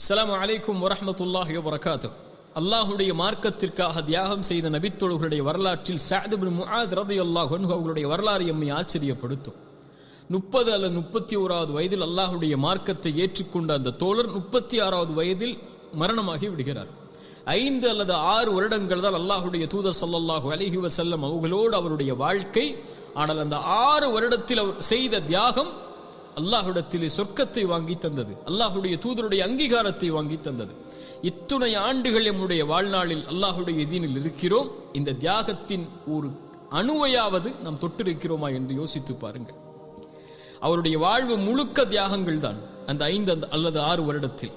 அஸ்ஸலாமு அலைக்கும் வரஹ்மத்துல்லாஹி வபரகாத்துஹு. அல்லாஹுடைய மார்க்கத்திற்காக தியாகம் செய்த நபித்தோழர்களுடைய வரலாற்றில் சஅத் இப்னு முஆத் ரலியல்லாஹு அன்ஹு அவர்களுடைய வரலாறு எம்மை ஆச்சரியப்படுத்தும். 30 அல்லது 31வது வயதில் அல்லாஹுடைய மார்க்கத்தை ஏற்றுக்கொண்ட அந்த தோழர் 36வது வயதில் மரணமாகி விடுகிறார். 5 அல்லது 6 வருடங்கள் தான் அல்லாஹுடைய தூதர் ஸல்லல்லாஹு அலைஹி வஸல்லம் அவர்களோடு அவருடைய வாழ்க்கை. ஆனால் அந்த 6 வருடத்தில் அவர் செய்த தியாகம் அல்லாஹ்விடத்திலே சொர்க்கத்தை வாங்கி தந்தது, அல்லாஹுடைய தூதருடைய அங்கீகாரத்தை வாங்கி தந்தது. இத்துணை ஆண்டுகள் நம்முடைய வாழ்நாளில் அல்லாஹுடைய தீனில் இருக்கிறோம். இந்த தியாகத்தின் ஒரு அணுவையாவது நாம் தொட்டிருக்கிறோமா என்று யோசித்து பாருங்கள். அவருடைய வாழ்வு முழுக்க தியாகங்கள் தான். அந்த 5 அல்லது 6 வருடத்தில்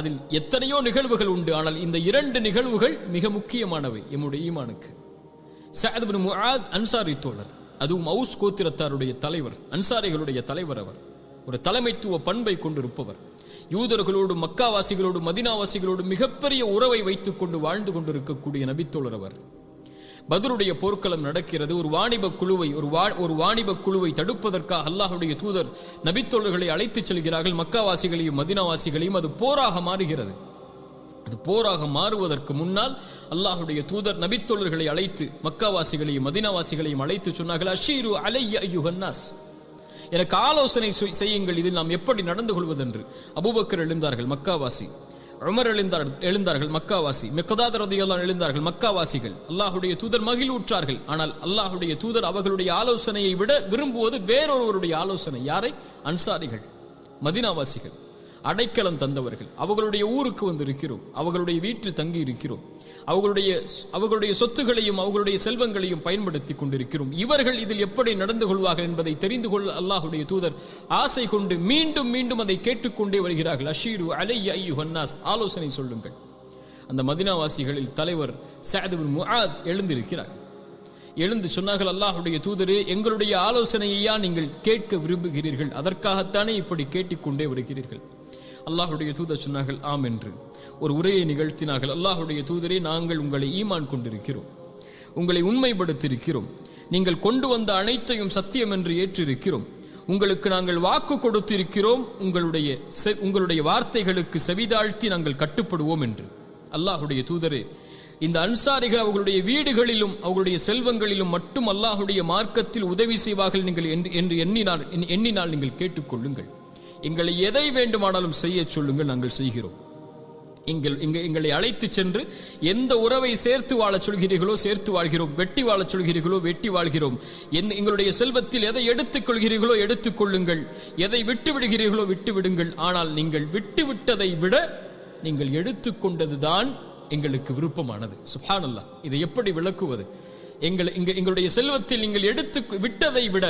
அதில் எத்தனையோ நிகழ்வுகள் உண்டு. ஆனால் இந்த 2 நிகழ்வுகள் மிக முக்கியமானவை எம்முடைய ஈமானுக்கு. சஅத் இப்னு முஆத் அன்சாரி தோழர், அதுவும் அவுஸ் கோத்திரத்தாருடைய தலைவர், அன்சாரிகளுடைய தலைவர். அவர் ஒரு தலைமைத்துவ பண்பை கொண்டிருப்பவர். யூதர்களோடு, மக்காவாசிகளோடு, மதீனாவாசிகளோடு மிகப்பெரிய உறவை வைத்துக் கொண்டு வாழ்ந்து கொண்டிருக்கக்கூடிய நபித்தோழர் அவர். பத்ருடைய போர்க்களம் நடக்கிறது. ஒரு வாணிப குழுவை தடுப்பதற்காக அல்லாஹுடைய தூதர் நபித்தோழர்களை அழைத்துச் செல்கிறார்கள். மக்காவாசிகளையும் மதீனாவாசிகளையும். அது போராக மாறுகிறது. அது போராக மாறுவதற்கு முன்னால் அல்லாஹுடைய தூதர் நபித்தோழர்களை அழைத்து மக்காவாசிகளையும் மதீனாவாசிகளையும் அழைத்து சொன்னார்கள், அஷீரு அலைய அய்யுஹன் நாஸ், எனக்கு ஆலோசனை செய்யுங்கள், இதில் நாம் எப்படி நடந்து கொள்வதென்று. அபூபக்கர் எழுந்தார்கள், மக்காவாசி. உமர் எழுந்தார்கள், மக்காவாசி. மிக்தாத் ரலியல்லாஹு அன்ஹு எழுந்தார்கள், மக்காவாசிகள். அல்லாஹுடைய தூதர் மகிழ்வுற்றார்கள். ஆனால் அல்லாஹுடைய தூதர் அவர்களுடைய ஆலோசனையை விட விரும்புவது வேறொருவருடைய ஆலோசனை. யாரை? அன்சாரிகள், மதீனாவாசிகள், அடைக்கலம் தந்தவர்கள். அவர்களுடைய ஊருக்கு வந்து இருக்கிறோம், அவர்களுடைய வீட்டில் தங்கி இருக்கிறோம், அவர்களுடைய சொத்துகளையும் அவர்களுடைய செல்வங்களையும் பயன்படுத்தி கொண்டிருக்கிறோம். இவர்கள் இதில் எப்படி நடந்து கொள்வார்கள் என்பதை தெரிந்து கொள்ள அல்லாஹுடைய தூதர் ஆசை கொண்டு மீண்டும் மீண்டும் அதை கேட்டுக்கொண்டே வருகிறார்கள். அஷீரு அலைய அய்யுஹன் நாஸ், ஆலோசனை சொல்லுங்கள். அந்த மதீனாவாசிகளில் தலைவர் சஅத் இப்னு முஆத் எழுந்திருக்கிறார். எழுந்து சொன்னார்கள், அல்லாஹுடைய தூதரே, எங்களுடைய ஆலோசனையா நீங்கள் கேட்க விரும்புகிறீர்கள்? அதற்காகத்தானே இப்படி கேட்டுக்கொண்டே வருகிறீர்கள்? அல்லாஹுடைய தூதர் சொன்னார்கள், ஆம் என்று ஒரு உரையை நிகழ்த்தினார்கள். அல்லாஹுடைய தூதரே, நாங்கள் உங்களை ஈமான் கொண்டிருக்கிறோம், உங்களை உண்மைப்படுத்தியிருக்கிறோம், நீங்கள் கொண்டு வந்த அனைத்தையும் சத்தியம் என்று ஏற்றிருக்கிறோம், உங்களுக்கு நாங்கள் வாக்கு கொடுத்திருக்கிறோம், உங்களுடைய வார்த்தைகளுக்கு செவிதாழ்த்தி நாங்கள் கட்டுப்படுவோம் என்று. அல்லாஹுடைய தூதரே, இந்த அன்சாரிகள் அவர்களுடைய வீடுகளிலும் அவர்களுடைய செல்வங்களிலும் மட்டும் அல்லாஹுடைய மார்க்கத்தில் உதவி செய்வார்கள் நீங்கள் என்று எண்ணினால் நீங்கள் கேட்டுக்கொள்ளுங்கள். எங்களை எதை வேண்டுமானாலும் செய்ய சொல்லுங்கள், நாங்கள் செய்கிறோம். எங்களை அழைத்து சென்று எந்த உறவை சேர்த்து வாழச் சொல்கிறீர்களோ சேர்த்து வாழ்கிறோம், வெட்டி வாழச் சொல்கிறீர்களோ வெட்டி வாழ்கிறோம். எங்களுடைய செல்வத்தில் எதை எடுத்துக் கொள்கிறீர்களோ எடுத்துக் கொள்ளுங்கள், எதை விட்டு விடுகிறீர்களோ விட்டு விடுங்கள். ஆனால் நீங்கள் விட்டுவிட்டதை விட நீங்கள் எடுத்துக்கொண்டதுதான் எங்களுக்கு விருப்பமானது. சுப்ஹானல்லாஹ், இதை எப்படி விளக்குவது? எங்களுடைய செல்வத்தில் நீங்கள் விட்டதை விட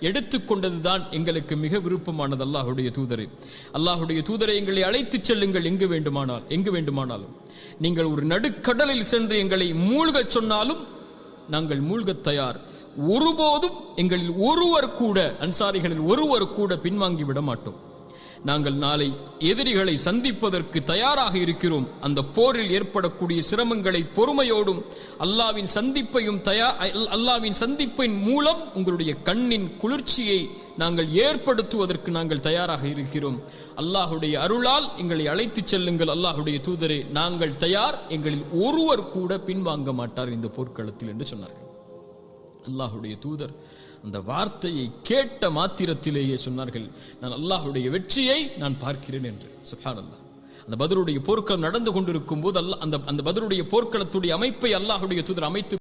எடுத்துக்கொண்டதுதான் எங்களுக்கு மிக விருப்பமானது. அல்லாஹுடைய தூதரே, அல்லாஹுடைய தூதரை எங்களை அழைத்துச் செல்லுங்கள் எங்கு வேண்டுமானாலும். நீங்கள் ஒரு நடுக்கடலில் சென்று எங்களை மூழ்கச் சொன்னாலும் நாங்கள் மூழ்கத் தயார். ஒருபோதும் எங்களில் ஒருவர் கூட, அன்சாரிகளில் ஒருவர் கூட பின்வாங்கி விட மாட்டோம். நாங்கள் நாளை எதிரிகளை சந்திப்பதற்கு தயாராக இருக்கிறோம். அந்த போரில் ஏற்படக்கூடிய சிரமங்களை பொறுமையோடும் அல்லாவின் சந்திப்பின் மூலம் உங்களுடைய கண்ணின் குளிர்ச்சியை நாங்கள் ஏற்படுத்துவதற்கு நாங்கள் தயாராக இருக்கிறோம். அல்லாஹுடைய அருளால் எங்களை அழைத்துச் செல்லுங்கள் அல்லாஹுடைய தூதரே, நாங்கள் தயார், எங்களில் ஒருவர் கூட பின்வாங்க மாட்டார் இந்த போர்க்களத்தில் என்று சொன்னார்கள். அல்லாஹுடைய தூதர் அந்த வார்த்தையை கேட்ட மாத்திரத்திலேயே சொன்னார்கள், நான் அல்லாஹுடைய வெற்றியை நான் பார்க்கிறேன் என்று. சுப்ஹானல்லாஹ். அந்த பத்ருடைய போர்க்களம் நடந்து கொண்டிருக்கும் போது அந்த பத்ருடைய போர்க்களத்துடைய அமைப்பை அல்லாஹுடைய தூதர் அமைத்து